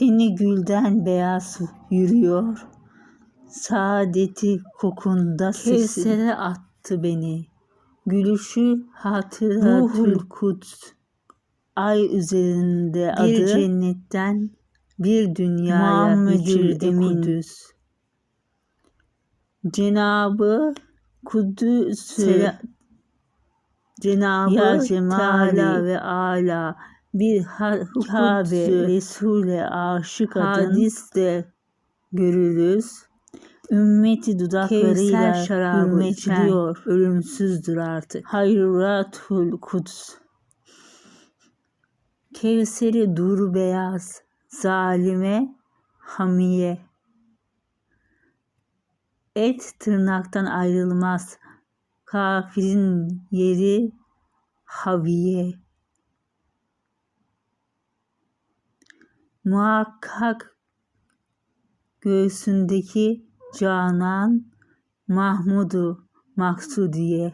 Teni gülden beyaz yürüyor, saadeti kokunda sesin. Kevser'e attı beni, gülüşü hatıratül kuds. Ay üzerinde adı, bir cennetten bir dünyaya Muhammedül Kudüs. Cenabı Kudüs'ü, Cenabı ya Teala ve Ala bir Kabe Resul'e aşık hadiste görürüz. Ümmeti dudaklarıyla şarabı içiliyor, ölümsüzdür artık. Hayratul Kuds. Kevseri dur beyaz, zalime hamiye. Et tırnaktan ayrılmaz, kafirin yeri haviye. Muhakkak göğsündeki canan Mahmudu Maksudiye.